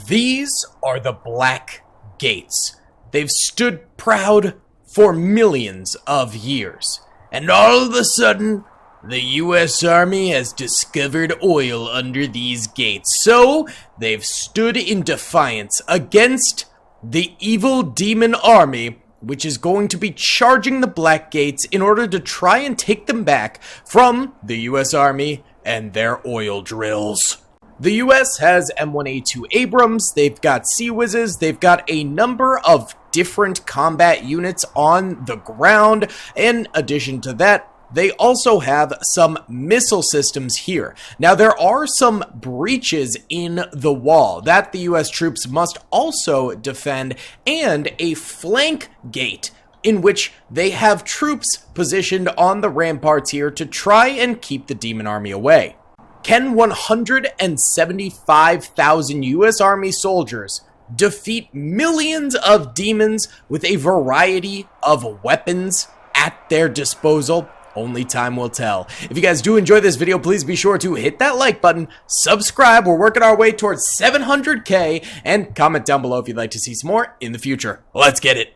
These are the Black Gates. They've stood proud for millions of years. And all of a sudden, the US Army has discovered oil under these gates. So, they've stood in defiance against the evil demon army, which is going to be charging the Black Gates in order to try and take them back from the US Army and their oil drills. The US has M1A2 Abrams, they've got ciws, they've got a number of different combat units on the ground. In addition to that, they also have some missile systems here. Now, there are some breaches in the wall that the US troops must also defend, and a flank gate in which they have troops positioned on the ramparts here to try and keep the demon army away. Can 175,000 US Army soldiers defeat millions of demons with a variety of weapons at their disposal? Only time will tell. If you guys do enjoy this video, please be sure to hit that like button, subscribe, we're working our way towards 700K, and comment down below if you'd like to see some more in the future. Let's get it.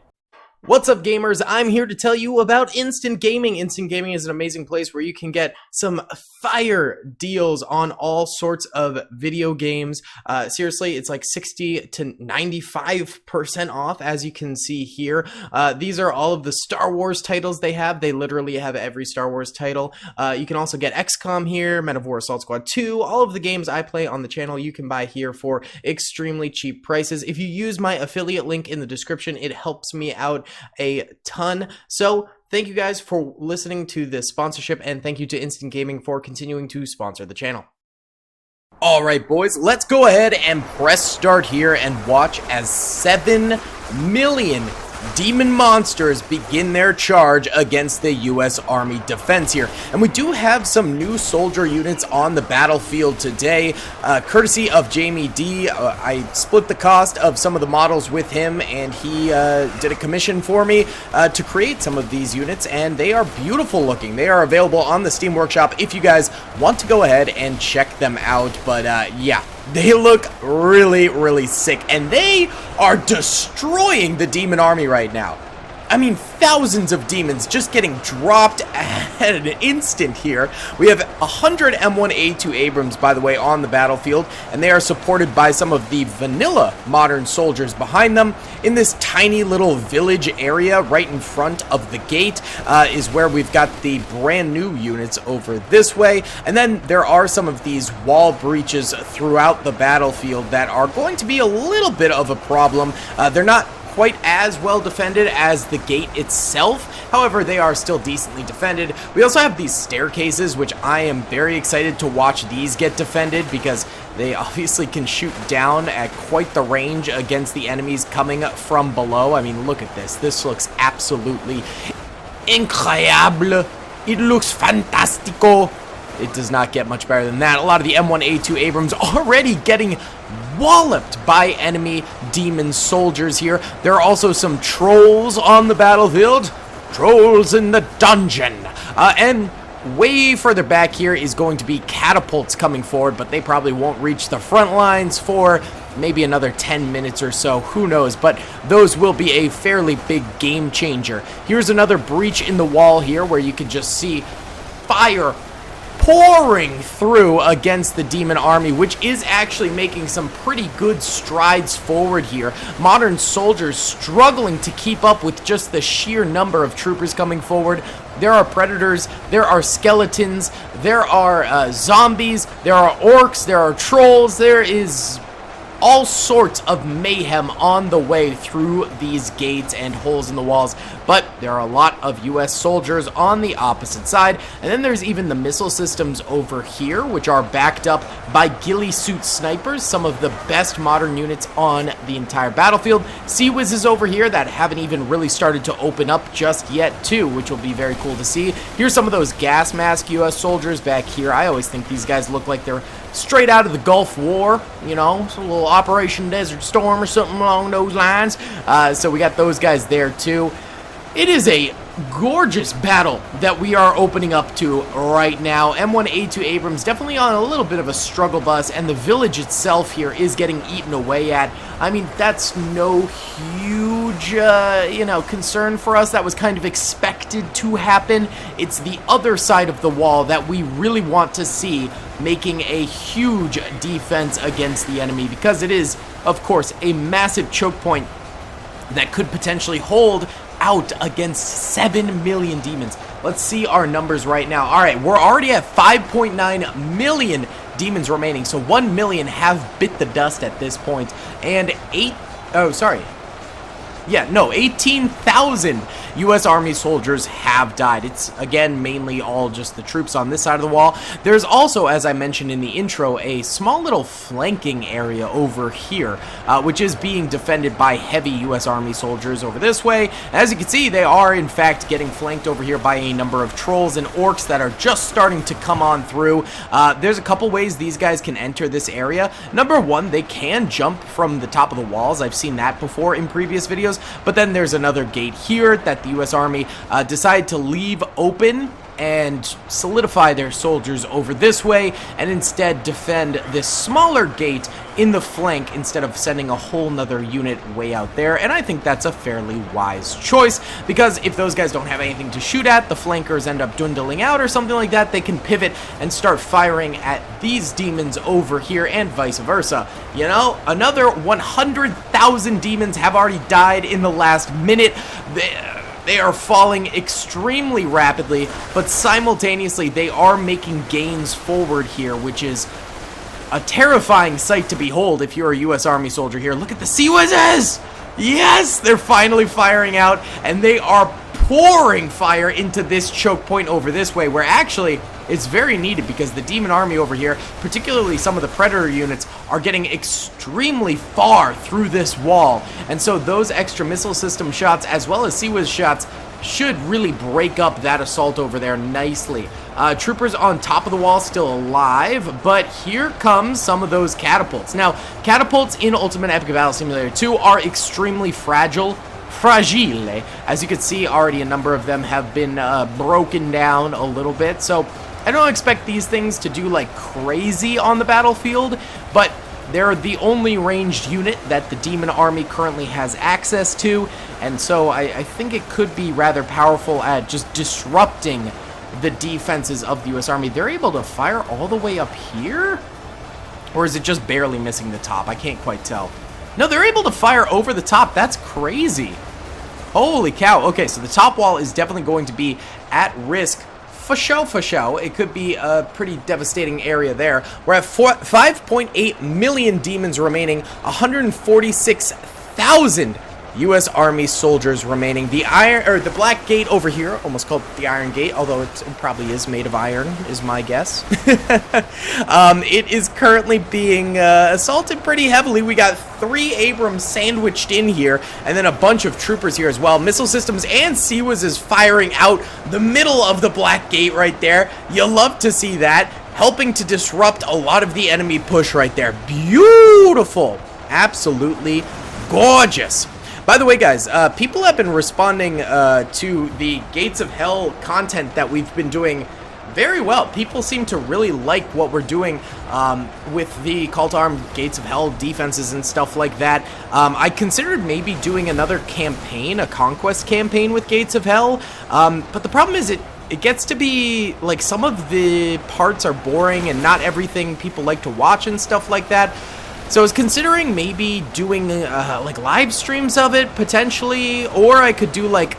What's up, gamers? I'm here to tell you about Instant Gaming. Instant Gaming is an amazing place where you can get some fire deals on all sorts of video games. Seriously, it's like 60 to 95% off, as you can see here. These are all of the Star Wars titles they have. They literally have every Star Wars title. You can also get XCOM here, Men of War Assault Squad 2. All of the games I play on the channel you can buy here for extremely cheap prices. If you use my affiliate link in the description, it helps me out a ton. So thank you guys for listening to this sponsorship, and thank you to Instant Gaming for continuing to sponsor the channel. Alright boys, let's go ahead and press start here and watch as 7 million demon monsters begin their charge against the US Army defense here. And we do have some new soldier units on the battlefield today, courtesy of Jamie D. I split the cost of some of the models with him, and he did a commission for me to create some of these units, and they are beautiful looking. They are available on the Steam Workshop if you guys want to go ahead and check them out. But yeah, they look really, really sick, and they are destroying the demon army right now. I mean, thousands of demons just getting dropped at an instant here. We have 100 M1A2 Abrams, by the way, on the battlefield, and they are supported by some of the vanilla modern soldiers behind them. In this tiny little village area right in front of the gate is where we've got the brand new units over this way. And then there are some of these wall breaches throughout the battlefield that are going to be a little bit of a problem. They're not quite as well defended as the gate itself. However, they are still decently defended. We also have these staircases, which I am very excited to watch these get defended, because they obviously can shoot down at quite the range against the enemies coming from below. I mean, look at this. This looks absolutely incroyable. It looks fantastico. It does not get much better than that. A lot of the M1A2 Abrams already getting walloped by enemy demon soldiers here. There are also some trolls on the battlefield. Trolls in the dungeon. And way further back here is going to be catapults coming forward, but they probably won't reach the front lines for maybe another 10 minutes or so, who knows, but those will be a fairly big game changer. Here's another breach in the wall here where you can just see fire pouring through against the demon army, which is actually making some pretty good strides forward here. Modern soldiers struggling to keep up with just the sheer number of troopers coming forward. There are predators, there are skeletons, there are zombies, there are orcs, there are trolls, there is all sorts of mayhem on the way through these gates and holes in the walls, but there are a lot of US soldiers on the opposite side. And then there's even the missile systems over here, which are backed up by ghillie suit snipers, some of the best modern units on the entire battlefield. Ciws over here that haven't even really started to open up just yet too, which will be very cool to see. Here's some of those gas mask US soldiers back here. I always think these guys look like they're straight out of the Gulf War, you know, so a little Operation Desert Storm or something along those lines. So we got those guys there too. It is a gorgeous battle that we are opening up to right now. M1A2 Abrams definitely on a little bit of a struggle bus, and the village itself here is getting eaten away at. I mean, that's no huge, concern for us. That was kind of expected to happen. It's the other side of the wall that we really want to see making a huge defense against the enemy, because it is, of course, a massive choke point that could potentially hold out against 7 million demons. Let's see our numbers right now. All right, we're already at 5.9 million demons remaining, so 1 million have bit the dust at this point, and 18,000 U.S. Army soldiers have died. It's, again, mainly all just the troops on this side of the wall. There's also, as I mentioned in the intro, a small little flanking area over here, which is being defended by heavy U.S. Army soldiers over this way. As you can see, they are, in fact, getting flanked over here by a number of trolls and orcs that are just starting to come on through. There's a couple ways these guys can enter this area. Number one, they can jump from the top of the walls. I've seen that before in previous videos. But then there's another gate here that the U.S. Army decided to leave open and solidify their soldiers over this way, and instead defend this smaller gate in the flank instead of sending a whole nother unit way out there. And I think that's a fairly wise choice, because if those guys don't have anything to shoot at, the flankers end up dwindling out or something like that, they can pivot and start firing at these demons over here, and vice versa. You know, another 100,000 demons have already died in the last minute. They are falling extremely rapidly, but simultaneously they are making gains forward here, which is a terrifying sight to behold if you're a U.S. Army soldier here. Look at the ciws! Yes, they're finally firing out, and they are pouring fire into this choke point over this way, where actually it's very needed, because the demon army over here, particularly some of the predator units, are getting extremely far through this wall, and so those extra missile system shots as well as ciws shots should really break up that assault over there nicely. Troopers on top of the wall still alive, but here comes some of those catapults. Now, catapults in Ultimate Epic Battle Simulator 2 are extremely fragile. As you can see, already a number of them have been broken down a little bit, so I don't expect these things to do like crazy on the battlefield, but they're the only ranged unit that the demon army currently has access to, and so I think it could be rather powerful at just disrupting the defenses of the U.S. Army. They're able to fire all the way up here? Or is it just barely missing the top? I can't quite tell. No, they're able to fire over the top. That's crazy. Holy cow. Okay, so the top wall is definitely going to be at risk. For show. It could be a pretty devastating area there. We're at 5.8 million demons remaining, 146,000 U.S. Army soldiers remaining. The Black Gate over here, almost called the Iron Gate, although it probably is made of iron, is my guess. It is currently being assaulted pretty heavily. We got 3 Abrams sandwiched in here, and then a bunch of troopers here as well. Missile systems and ciws is firing out the middle of the Black Gate right there. You'll love to see that, helping to disrupt a lot of the enemy push right there. Beautiful. Absolutely gorgeous. By the way, guys, people have been responding to the Gates of Hell content that we've been doing very well. People seem to really like what we're doing with the Call to Arms Gates of Hell defenses and stuff like that. I considered maybe doing another campaign, a conquest campaign with Gates of Hell, but the problem is it gets to be, like, some of the parts are boring and not everything people like to watch and stuff like that. So I was considering maybe doing like live streams of it potentially, or I could do like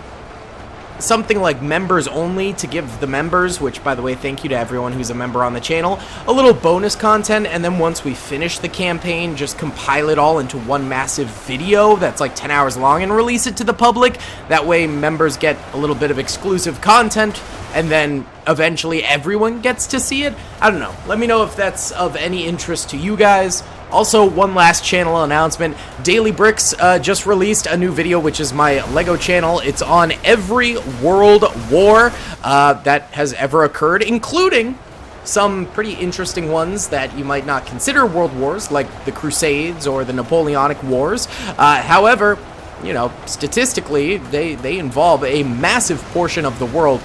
something like members only to give the members, which by the way, thank you to everyone who's a member on the channel, a little bonus content, and then once we finish the campaign, just compile it all into one massive video that's like 10 hours long and release it to the public. That way members get a little bit of exclusive content, and then eventually everyone gets to see it. I don't know. Let me know if that's of any interest to you guys. Also, one last channel announcement. Daily Bricks just released a new video, which is my LEGO channel. It's on every world war that has ever occurred, including some pretty interesting ones that you might not consider world wars, like the Crusades or the Napoleonic Wars. However, you know, statistically, they involve a massive portion of the world,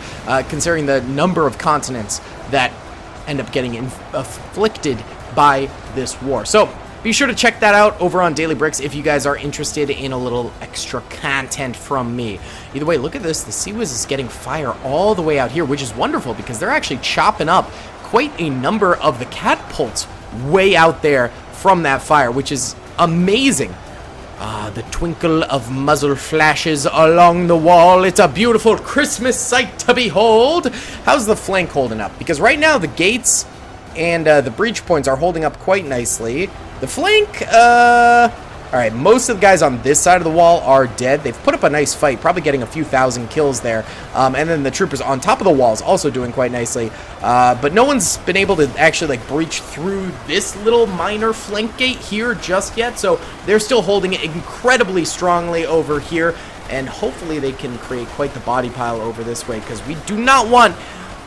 considering the number of continents that end up getting afflicted by this war. So be sure to check that out over on Daily Bricks if you guys are interested in a little extra content from me. Either way, look at this. The ciws is getting fire all the way out here, which is wonderful because they're actually chopping up quite a number of the catapults way out there from that fire, which is amazing. The twinkle of muzzle flashes along the wall. It's a beautiful Christmas sight to behold. How's the flank holding up? Because right now the gates and the breach points are holding up quite nicely. The flank, alright, most of the guys on this side of the wall are dead. They've put up a nice fight, probably getting a few thousand kills there. And then the troopers on top of the walls also doing quite nicely. But no one's been able to actually like breach through this little minor flank gate here just yet. So they're still holding it incredibly strongly over here. And hopefully they can create quite the body pile over this way, because we do not want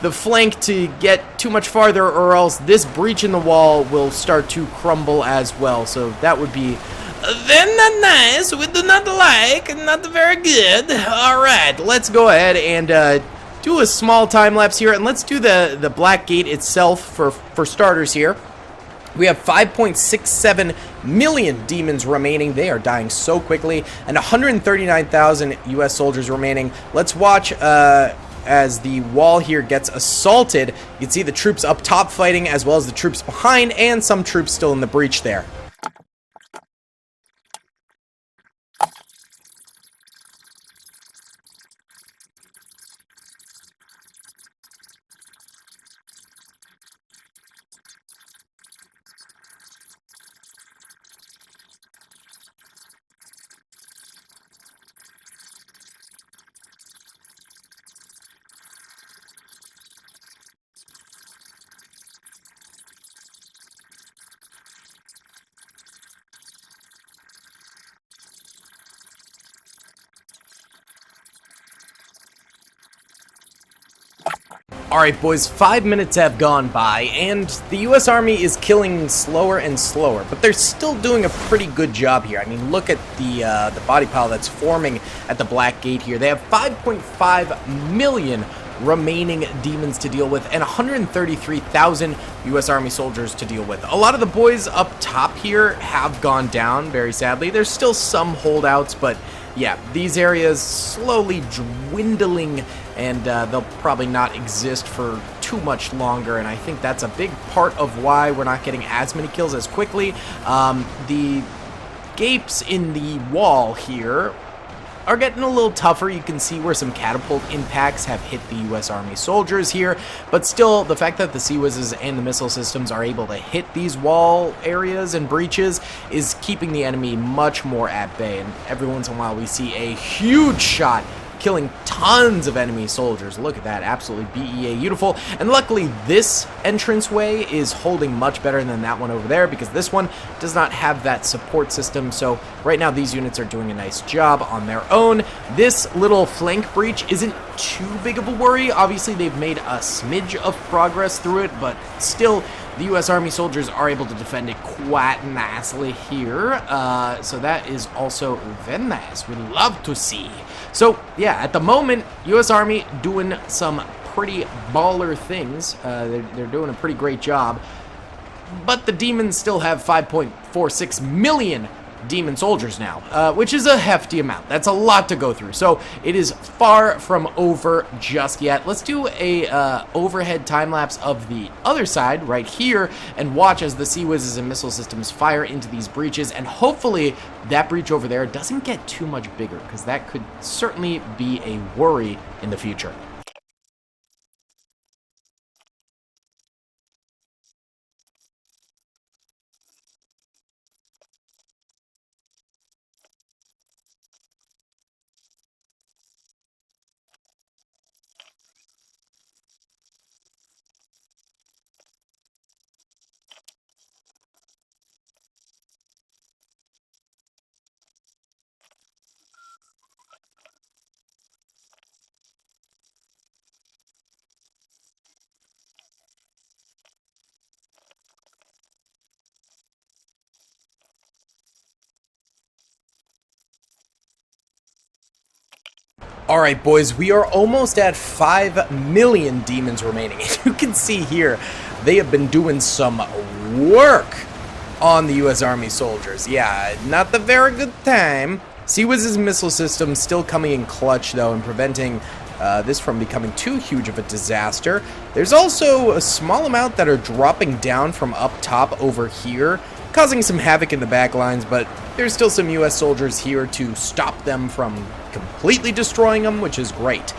the flank to get too much farther, or else this breach in the wall will start to crumble as well. So that would be then not nice. We do not like, not very good. All right, let's go ahead and do a small time lapse here, and let's do the black gate itself for starters here. We have 5.67 million demons remaining. They are dying so quickly, and 139,000 US soldiers remaining. Let's watch as the wall here gets assaulted. You can see the troops up top fighting, as well as the troops behind, and some troops still in the breach there. Alright boys, 5 minutes have gone by, and the US Army is killing slower and slower, but they're still doing a pretty good job here. I mean, look at the body pile that's forming at the Black Gate here. They have 5.5 million remaining demons to deal with, and 133,000 US Army soldiers to deal with. A lot of the boys up top here have gone down, very sadly. There's still some holdouts, but yeah, these areas slowly dwindling, and they'll probably not exist for too much longer, and I think that's a big part of why we're not getting as many kills as quickly. The gapes in the wall here are getting a little tougher. You can see where some catapult impacts have hit the US Army soldiers here, but still, the fact that the ciws and the missile systems are able to hit these wall areas and breaches is keeping the enemy much more at bay, and every once in a while we see a huge shot killing tons of enemy soldiers. Look at that, absolutely BEA beautiful. And luckily this entranceway is holding much better than that one over there, because this one does not have that support system. So right now these units are doing a nice job on their own. This little flank breach isn't too big of a worry. Obviously they've made a smidge of progress through it, but still the US Army soldiers are able to defend it quite nicely here. So that is also very nice. We love to see. So yeah, at the moment, US Army doing some pretty baller things. They're doing a pretty great job. But the demons still have 5.46 million demon soldiers now, which is a hefty amount. That's a lot to go through. So it is far from over just yet. Let's do a overhead time lapse of the other side right here and watch as the ciws and missile systems fire into these breaches, and hopefully that breach over there doesn't get too much bigger, because that could certainly be a worry in the future. Alright boys, we are almost at 5 million demons remaining. You can see here, they have been doing some work on the US Army soldiers. Yeah, not the very good time. ciws' missile system still coming in clutch though and preventing this from becoming too huge of a disaster. There's also a small amount that are dropping down from up top over here, causing some havoc in the back lines, but there's still some US soldiers here to stop them from completely destroying them, which is great.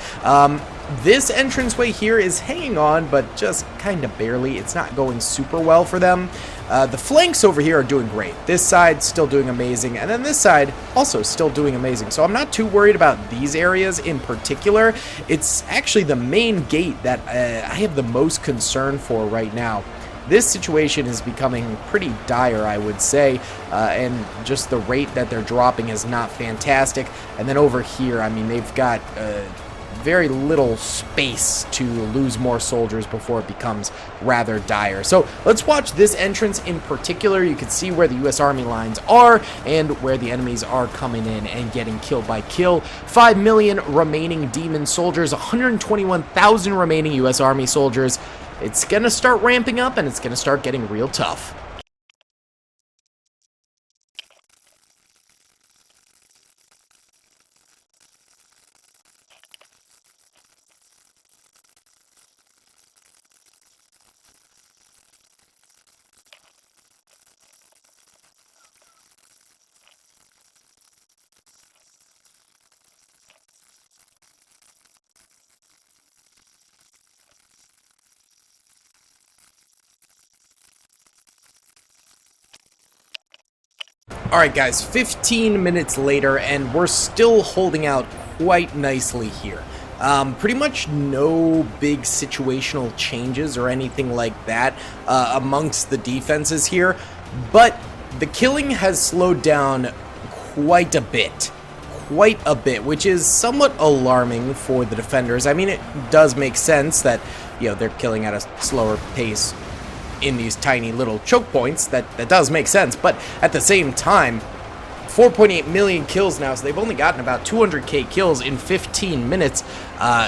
This entranceway here is hanging on, but just kind of barely. It's not going super well for them. The flanks over here are doing great. This side still doing amazing, and then this side also still doing amazing. So I'm not too worried about these areas in particular. It's actually the main gate that I have the most concern for right now. This situation is becoming pretty dire, I would say, and just the rate that they're dropping is not fantastic. And then over here, I mean, they've got very little space to lose more soldiers before it becomes rather dire. So let's watch this entrance in particular. You can see where the US Army lines are and where the enemies are coming in and getting kill by kill. 5 million remaining demon soldiers, 121,000 remaining US Army soldiers. It's gonna start ramping up and it's gonna start getting real tough. Alright guys, 15 minutes later and we're still holding out quite nicely here. Pretty much no big situational changes or anything like that amongst the defenses here, but the killing has slowed down quite a bit, which is somewhat alarming for the defenders. I mean, it does make sense that, you know, they're killing at a slower pace in these tiny little choke points. That does make sense, but at the same time, 4.8 million kills now, so they've only gotten about 200k kills in 15 minutes,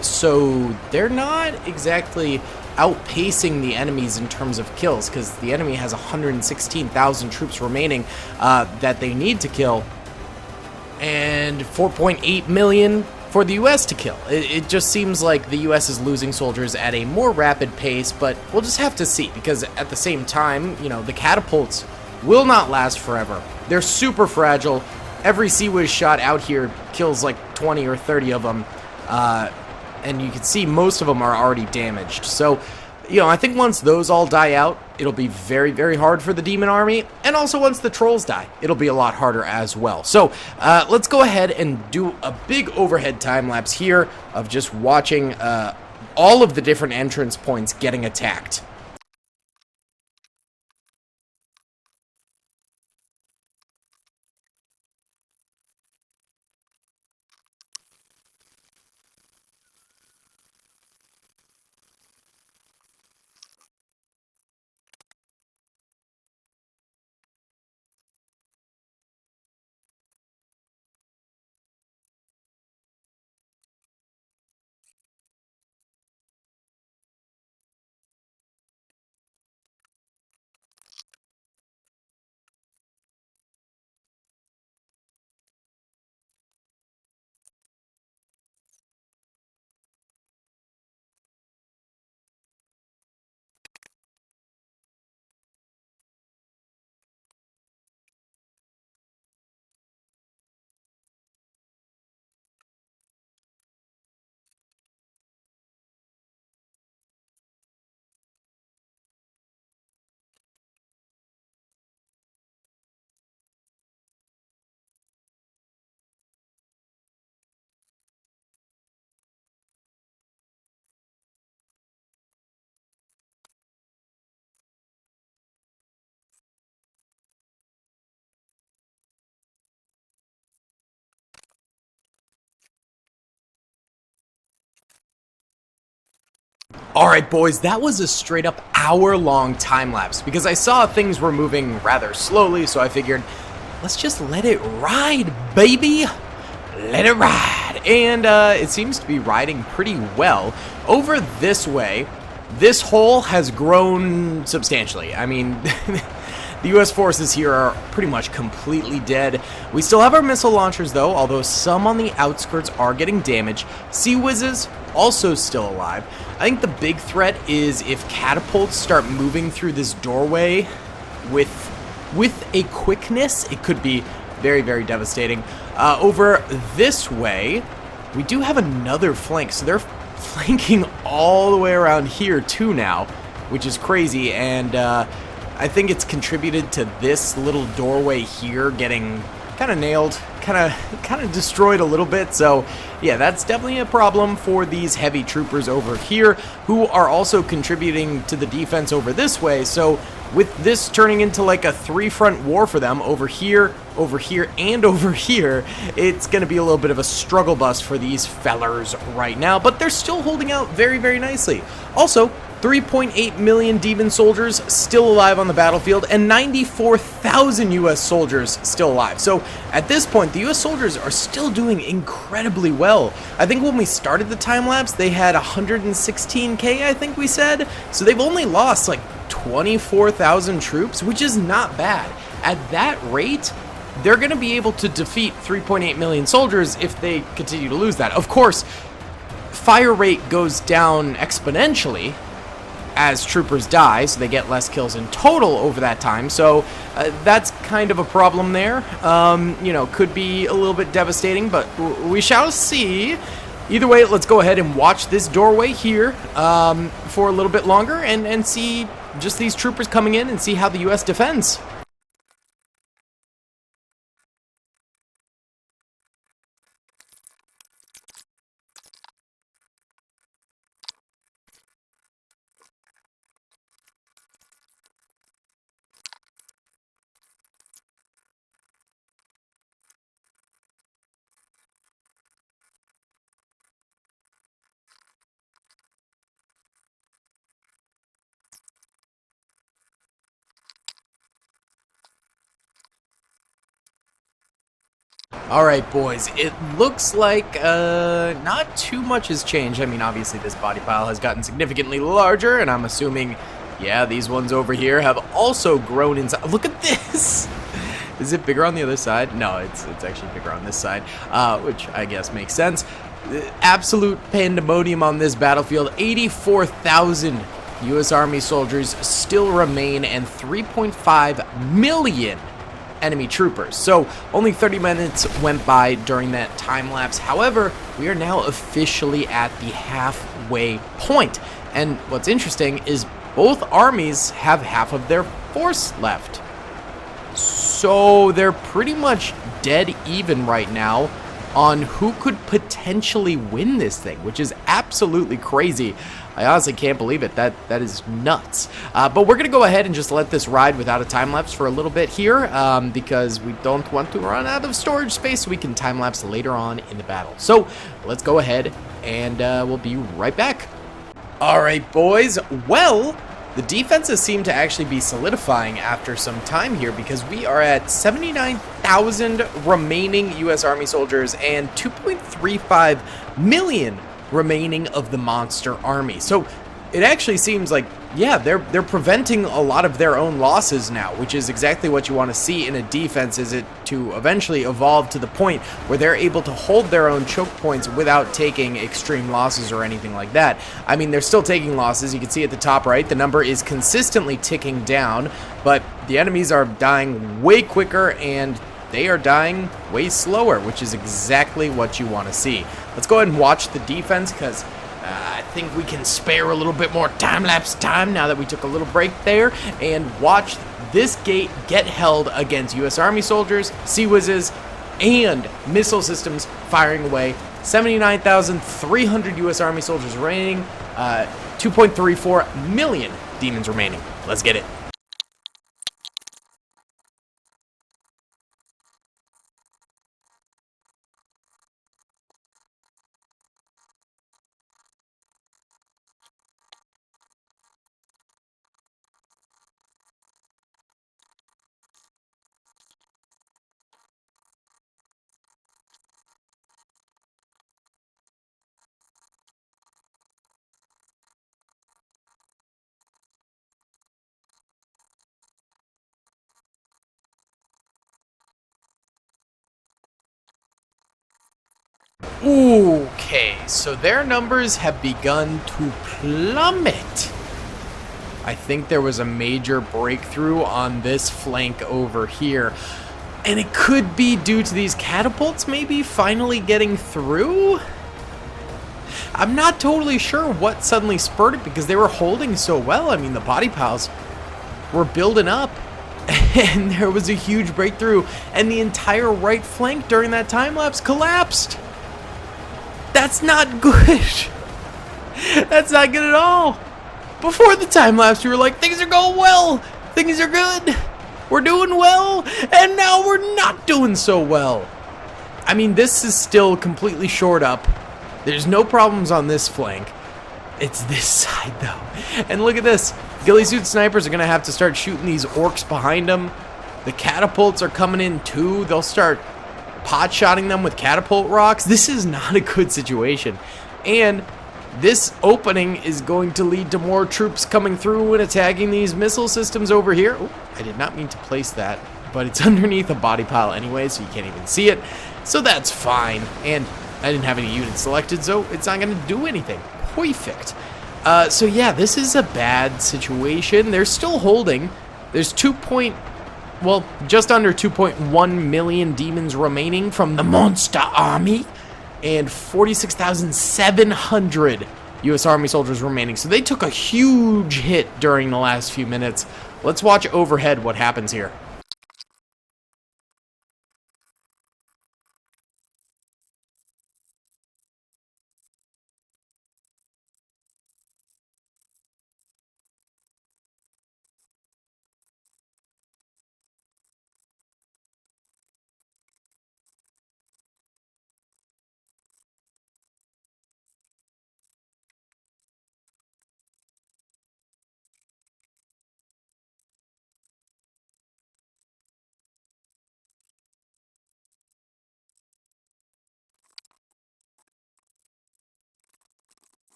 so they're not exactly outpacing the enemies in terms of kills, because the enemy has 116,000 troops remaining that they need to kill, and 4.8 million for the US to kill. It just seems like the US is losing soldiers at a more rapid pace, but we'll just have to see, because at the same time, you know, the catapults will not last forever. They're super fragile. Every ciws shot out here kills like 20 or 30 of them, and you can see most of them are already damaged. So, you know, I think once those all die out, it'll be very, very hard for the demon army, and also once the trolls die, it'll be a lot harder as well. So, let's go ahead and do a big overhead time lapse here of just watching all of the different entrance points getting attacked. Alright boys, that was a straight up hour-long time lapse because I saw things were moving rather slowly, so I figured, let's just let it ride, baby! Let it ride! and it seems to be riding pretty well. Over this way, this hole has grown substantially. I mean, the U.S. forces here are pretty much completely dead. We still have our missile launchers, though, although some on the outskirts are getting damaged. ciws also still alive. I think the big threat is if catapults start moving through this doorway with a quickness, it could be very, very devastating. Over this way, we do have another flank, so they're flanking all the way around here too now, which is crazy, and I think it's contributed to this little doorway here getting kind of nailed, kind of destroyed a little bit. So yeah, that's definitely a problem for these heavy troopers over here, who are also contributing to the defense over this way. So with this turning into like a three-front war for them, over here, and over here, it's going to be a little bit of a struggle bus for these fellers right now, but they're still holding out very, very nicely. Also, 3.8 million demon soldiers still alive on the battlefield, and 94,000 U.S. soldiers still alive. So at this point, the U.S. soldiers are still doing incredibly well. I think when we started the time lapse, they had 116k, I think we said. So they've only lost like 24,000 troops, which is not bad. At that rate, they're going to be able to defeat 3.8 million soldiers if they continue to lose that. Of course, fire rate goes down exponentially as troopers die, so they get less kills in total over that time. So that's kind of a problem there. You know, could be a little bit devastating, but we shall see. Either way, let's go ahead and watch this doorway here for a little bit longer and see just these troopers coming in and see how the U.S. defends. Alright, boys, it looks like not too much has changed. I mean, obviously this body pile has gotten significantly larger, and I'm assuming, yeah, these ones over here have also grown in size. Look at this! Is it bigger on the other side? No, it's actually bigger on this side, which I guess makes sense. Absolute pandemonium on this battlefield. 84,000 U.S. Army soldiers still remain, and 3.5 million enemy troopers. So only 30 minutes went by during that time lapse. However, we are now officially at the halfway point. And what's interesting is both armies have half of their force left. So they're pretty much dead even right now on who could potentially win this thing, which is absolutely crazy. I honestly can't believe it. That is nuts. But we're going to go ahead and just let this ride without a time-lapse for a little bit here because we don't want to run out of storage space so we can time-lapse later on in the battle. So let's go ahead and we'll be right back. All right, boys. Well, the defenses seem to actually be solidifying after some time here because we are at 79,000 remaining U.S. Army soldiers and 2.35 million remaining of the monster army. So it actually seems like, yeah, they're preventing a lot of their own losses now, which is exactly what you want to see in a defense, is it to eventually evolve to the point where they're able to hold their own choke points without taking extreme losses or anything like that. I mean, they're still taking losses. You can see at the top right, the number is consistently ticking down, but the enemies are dying way quicker and they are dying way slower, which is exactly what you want to see. Let's go ahead and watch the defense because I think we can spare a little bit more time-lapse time now that we took a little break there, and watch this gate get held against U.S. Army soldiers, ciws, and missile systems firing away. 79,300 U.S. Army soldiers remaining, 2.34 million demons remaining. Let's get it. Okay, so their numbers have begun to plummet. I think there was a major breakthrough on this flank over here. And it could be due to these catapults maybe finally getting through? I'm not totally sure what suddenly spurred it because they were holding so well. I mean, the body piles were building up. And there was a huge breakthrough. And the entire right flank during that time lapse collapsed. That's not good. That's not good at all. Before the time lapse, we were like, things are going well. Things are good. We're doing well. And now we're not doing so well. I mean, this is still completely shored up. There's no problems on this flank. It's this side, though. And look at this. Ghillie suit snipers are going to have to start shooting these orcs behind them. The catapults are coming in, too. They'll start pot-shotting them with catapult rocks. This is not a good situation. And this opening is going to lead to more troops coming through and attacking these missile systems over here. Ooh, I did not mean to place that, but it's underneath a body pile anyway, so you can't even see it. So that's fine. And I didn't have any units selected, so it's not going to do anything. Perfect. So yeah, this is a bad situation. They're still holding. There's just under 2.1 million demons remaining from the monster army. And 46,700 U.S. Army soldiers remaining. So they took a huge hit during the last few minutes. Let's watch overhead what happens here.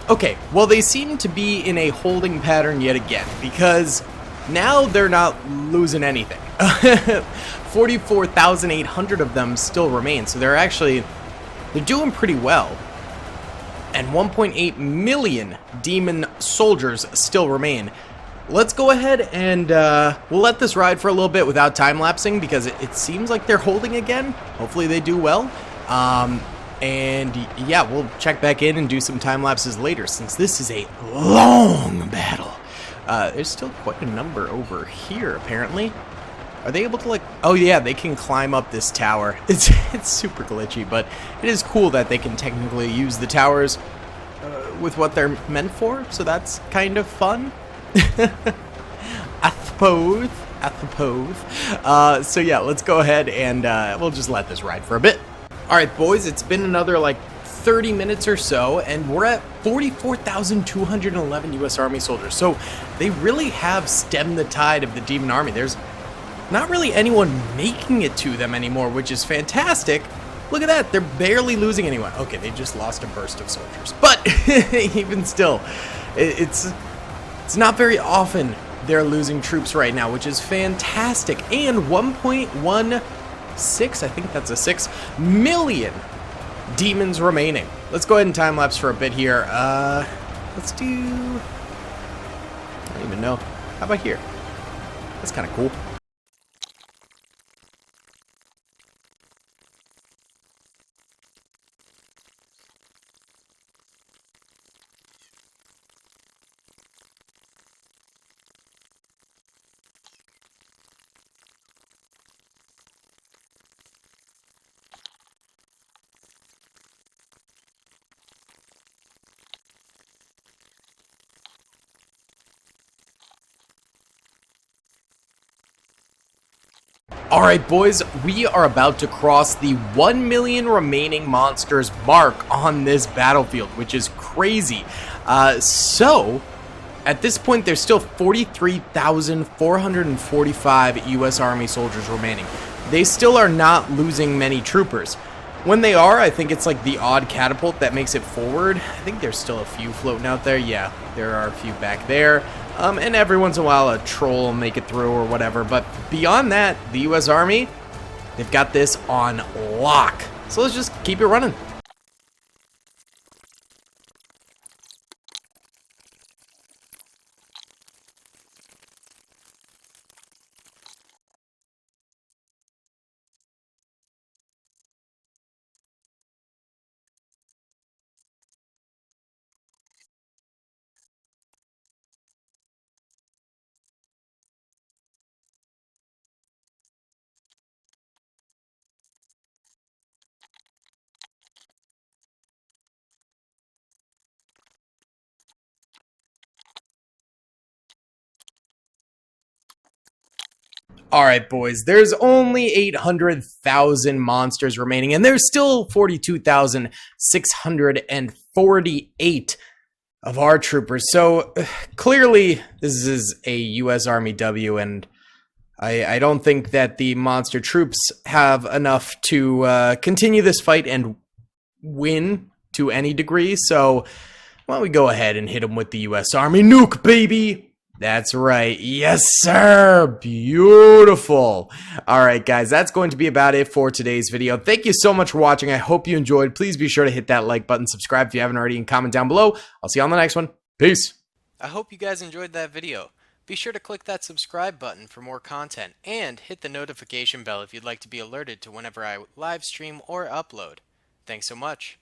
Okay, well, they seem to be in a holding pattern yet again, because now they're not losing anything. 44,800 of them still remain, so they're doing pretty well. And 1.8 million demon soldiers still remain. Let's go ahead and we'll let this ride for a little bit without time-lapsing, because it seems like they're holding again. Hopefully they do well. And yeah, we'll check back in and do some time lapses later, since this is a long battle. There's still quite a number over here, apparently. Are they able to, like... Oh yeah, they can climb up this tower. It's super glitchy, but it is cool that they can technically use the towers with what they're meant for, so that's kind of fun. I suppose. So yeah, let's go ahead and we'll just let this ride for a bit. Alright boys, it's been another like 30 minutes or so, and we're at 44,211 U.S. Army soldiers. So they really have stemmed the tide of the demon army. There's not really anyone making it to them anymore, which is fantastic. Look at that, they're barely losing anyone. Okay, they just lost a burst of soldiers, but even still, it's not very often they're losing troops right now, which is fantastic. And 1.16, I think that's a 6 million demons remaining. Let's go ahead and time lapse for a bit here. Let's do, I don't even know. How about here? That's kind of cool. Alright boys, we are about to cross the 1 million remaining monsters mark on this battlefield, which is crazy. So, at this point there's still 43,445 US Army soldiers remaining. They still are not losing many troopers. When they are, I think it's like the odd catapult that makes it forward. I think there's still a few floating out there. Yeah, there are a few back there. And every once in a while a troll will make it through or whatever. But beyond that, the US Army, they've got this on lock. So let's just keep it running. Alright, boys, there's only 800,000 monsters remaining, and there's still 42,648 of our troopers. So, clearly, this is a U.S. Army W, and I don't think that the monster troops have enough to continue this fight and win to any degree. So, why don't we go ahead and hit them with the U.S. Army nuke, baby? That's right. Yes, sir. Beautiful. All right, guys, that's going to be about it for today's video. Thank you so much for watching. I hope you enjoyed. Please be sure to hit that like button, subscribe if you haven't already, and comment down below. I'll see you on the next one. Peace. I hope you guys enjoyed that video. Be sure to click that subscribe button for more content and hit the notification bell if you'd like to be alerted to whenever I live stream or upload. Thanks so much.